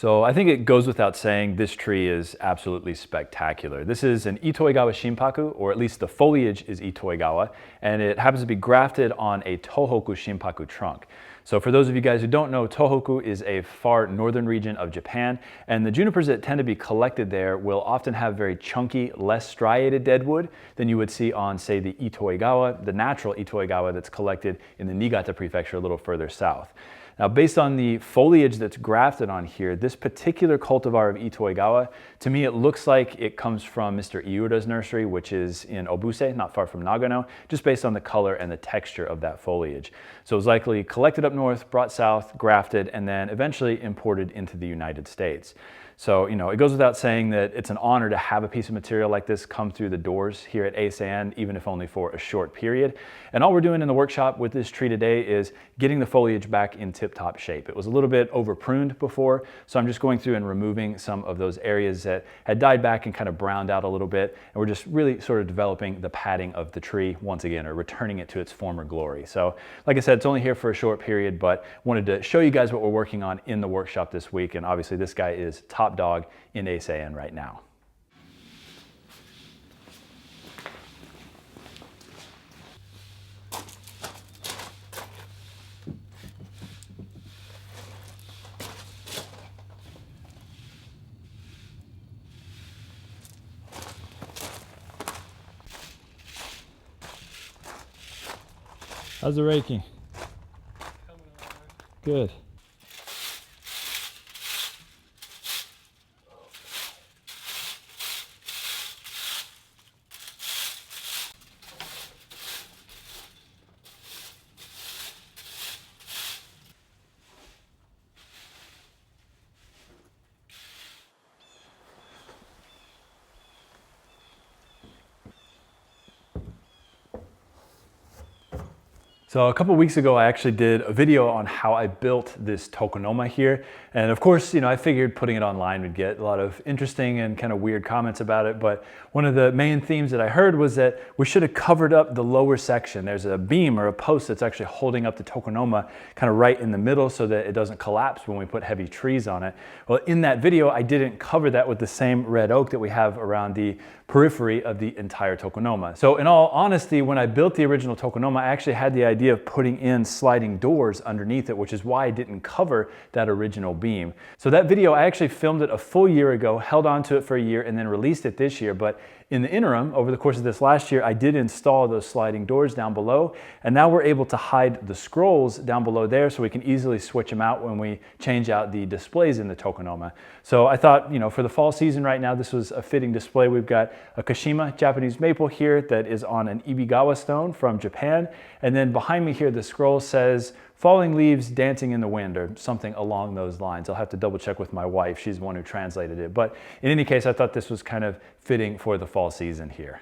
So I think it goes without saying this tree is absolutely spectacular. This is an Itoigawa Shinpaku, or at least the foliage is Itoigawa, and it happens to be grafted on a Tohoku Shinpaku trunk. So for those of you guys who don't know, Tohoku is a far northern region of Japan, and the junipers that tend to be collected there will often have very chunky, less striated deadwood than you would see on, say, the Itoigawa, the natural Itoigawa that's collected in the Niigata prefecture a little further south. Now, based on the foliage that's grafted on here, this particular cultivar of Itoigawa, to me, it looks like it comes from Mr. Iura's nursery, which is in Obuse, not far from Nagano, just based on the color and the texture of that foliage. So it was likely collected up north, brought south, grafted, and then eventually imported into the United States. So, it goes without saying that it's an honor to have a piece of material like this come through the doors here at Eisei-en, even if only for a short period. And all we're doing in the workshop with this tree today is getting the foliage back in tip-top shape. It was a little bit over-pruned before, so I'm just going through and removing some of those areas that had died back and kind of browned out a little bit. And we're just really sort of developing the padding of the tree once again, or returning it to its former glory. So, like I said, it's only here for a short period, but wanted to show you guys what we're working on in the workshop this week. And obviously this guy is top dog in Eisei-en right now. How's the raking? Good. So a couple weeks ago, I actually did a video on how I built this tokonoma here. And of course, I figured putting it online would get a lot of interesting and kind of weird comments about it. But one of the main themes that I heard was that we should have covered up the lower section. There's a beam or a post that's actually holding up the tokonoma kind of right in the middle so that it doesn't collapse when we put heavy trees on it. Well, in that video, I didn't cover that with the same red oak that we have around the periphery of the entire tokonoma. So in all honesty, when I built the original tokonoma, I actually had the idea of putting in sliding doors underneath it, which is why I didn't cover that original beam. So that video, I actually filmed it a full year ago, held on to it for a year, and then released it this year. But in the interim, over the course of this last year, I did install those sliding doors down below, and now we're able to hide the scrolls down below there so we can easily switch them out when we change out the displays in the tokonoma. So I thought, for the fall season right now, this was a fitting display. We've got a Kashima Japanese maple here that is on an Ibigawa stone from Japan, and then behind me here, the scroll says, "Falling leaves dancing in the wind," or something along those lines. I'll have to double check with my wife. She's the one who translated it. But in any case, I thought this was kind of fitting for the fall season here.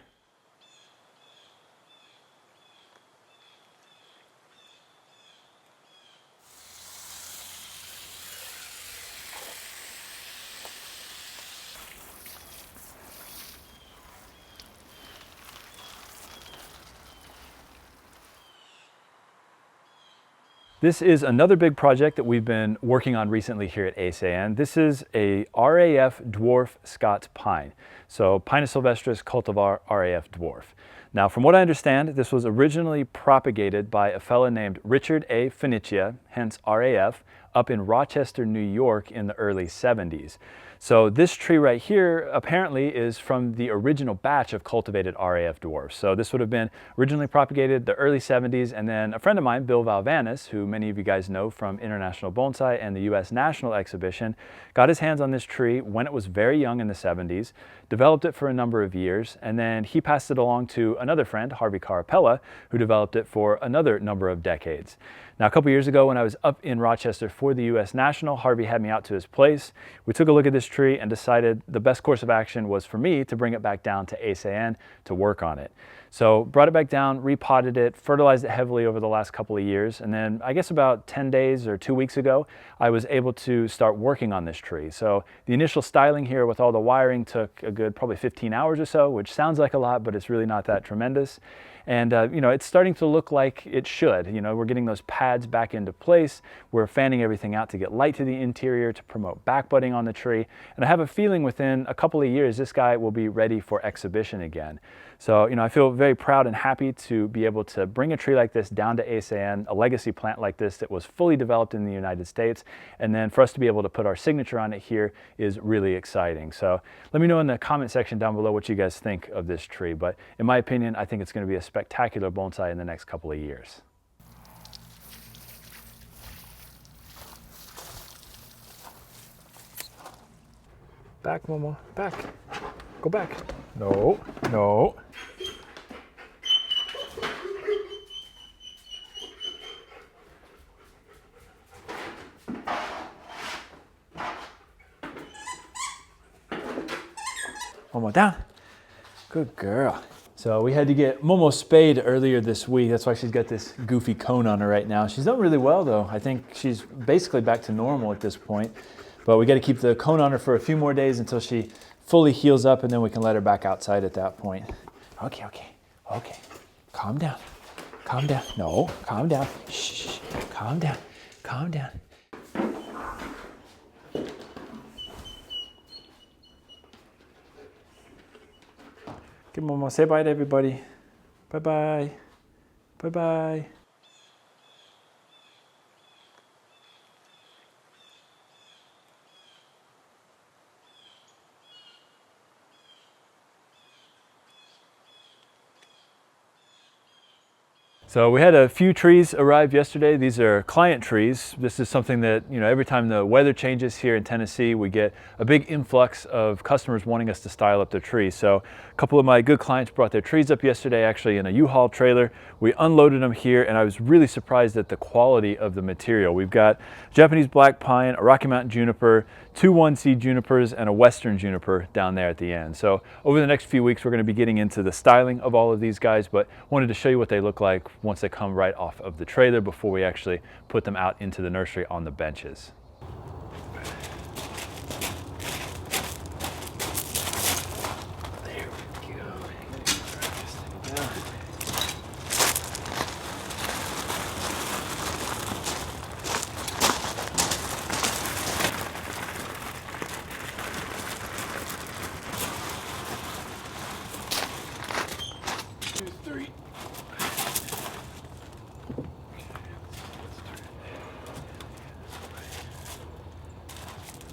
This is another big project that we've been working on recently here at Eisei-en. This is a RAF dwarf Scots pine. So Pinus sylvestris cultivar RAF dwarf. Now, from what I understand, this was originally propagated by a fellow named Richard A. Fenicia, hence RAF, up in Rochester, New York in the early 70s. So this tree right here apparently is from the original batch of cultivated RAF dwarfs. So this would have been originally propagated the early 70s, and then a friend of mine, Bill Valvanis, who many of you guys know from International Bonsai and the US National Exhibition, got his hands on this tree when it was very young in the 70s, developed it for a number of years, and then he passed it along to another friend, Harvey Carapella, who developed it for another number of decades. Now, a couple years ago when I was up in Rochester for the US National, Harvey had me out to his place. We took a look at this tree and decided the best course of action was for me to bring it back down to Eisei-en to work on it. So brought it back down, repotted it, fertilized it heavily over the last couple of years, and then I guess about 10 days or 2 weeks ago, I was able to start working on this tree. So the initial styling here with all the wiring took a good probably 15 hours or so, which sounds like a lot, but it's really not that tremendous. And you know, it's starting to look like it should. You know, we're getting those pads back into place. We're fanning everything out to get light to the interior to promote back budding on the tree. And I have a feeling within a couple of years, this guy will be ready for exhibition again. So, you know, I feel very proud and happy to be able to bring a tree like this down to Eisei-en, a legacy plant like this that was fully developed in the United States. And then for us to be able to put our signature on it here is really exciting. So let me know in the comment section down below what you guys think of this tree. But in my opinion, I think it's going to be a spectacular bonsai in the next couple of years. Back, Momo, back. Go back. No, no. Momo, down. Good girl. So we had to get Momo spayed earlier this week. That's why she's got this goofy cone on her right now. She's done really well though. I think she's basically back to normal at this point. But we got to keep the cone on her for a few more days until she fully heals up, and then we can let her back outside at that point. Okay, okay, okay. Calm down. Calm down. No, calm down. Shh, calm down. Calm down. Give Momo, say bye to everybody. Bye-bye. Bye-bye. So we had a few trees arrive yesterday. These are client trees. This is something that, you know, every time the weather changes here in Tennessee, we get a big influx of customers wanting us to style up their trees. So a couple of my good clients brought their trees up yesterday, actually in a U-Haul trailer. We unloaded them here, and I was really surprised at the quality of the material. We've got Japanese black pine, a Rocky Mountain juniper, 2 one-seed junipers, and a western juniper down there at the end. So over the next few weeks, we're going to be getting into the styling of all of these guys, but wanted to show you what they look like once they come right off of the trailer before we actually put them out into the nursery on the benches. There we go.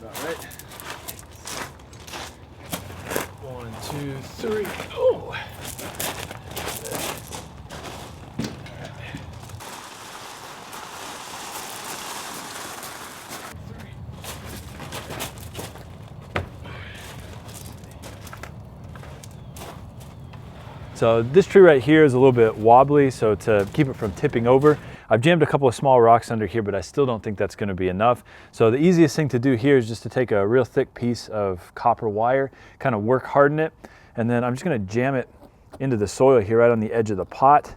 About right. 1, 2, 3. Oh! So this tree right here is a little bit wobbly, so to keep it from tipping over, I've jammed a couple of small rocks under here, but I still don't think that's going to be enough. So the easiest thing to do here is just to take a real thick piece of copper wire, kind of work harden it, and then I'm just going to jam it into the soil here right on the edge of the pot.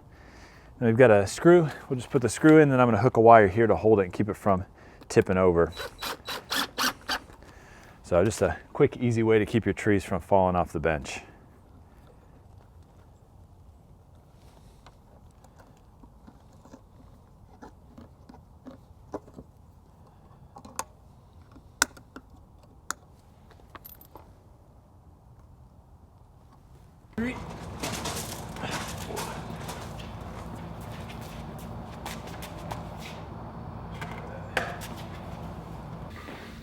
And we've got a screw. We'll just put the screw in, and then I'm going to hook a wire here to hold it and keep it from tipping over. So just a quick, easy way to keep your trees from falling off the bench.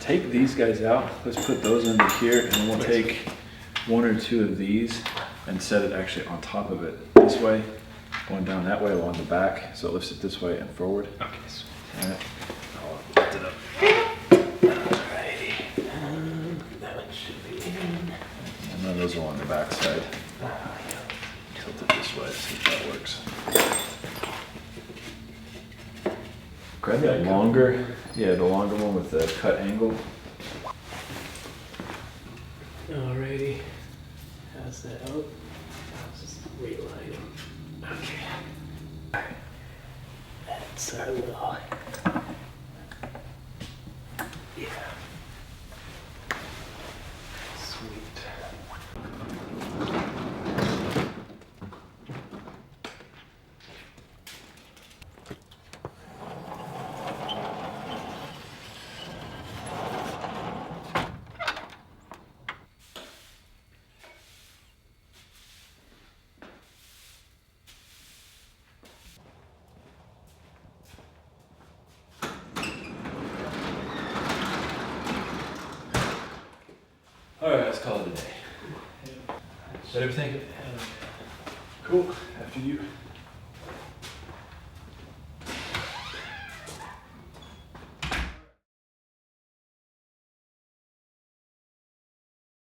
Take these guys out. Let's put those under here, and then we'll take 1 or 2 of these and set it actually on top of it. This way, going down that way along the back, so it lifts it this way and forward. Okay. All right. I'll lift it up. Alrighty. That one should be in. And then those are on the back side. Tilt it this way, see if that works. Grab that longer, the longer one with the cut angle. All right, let's call it a day. Better think. Cool. After you.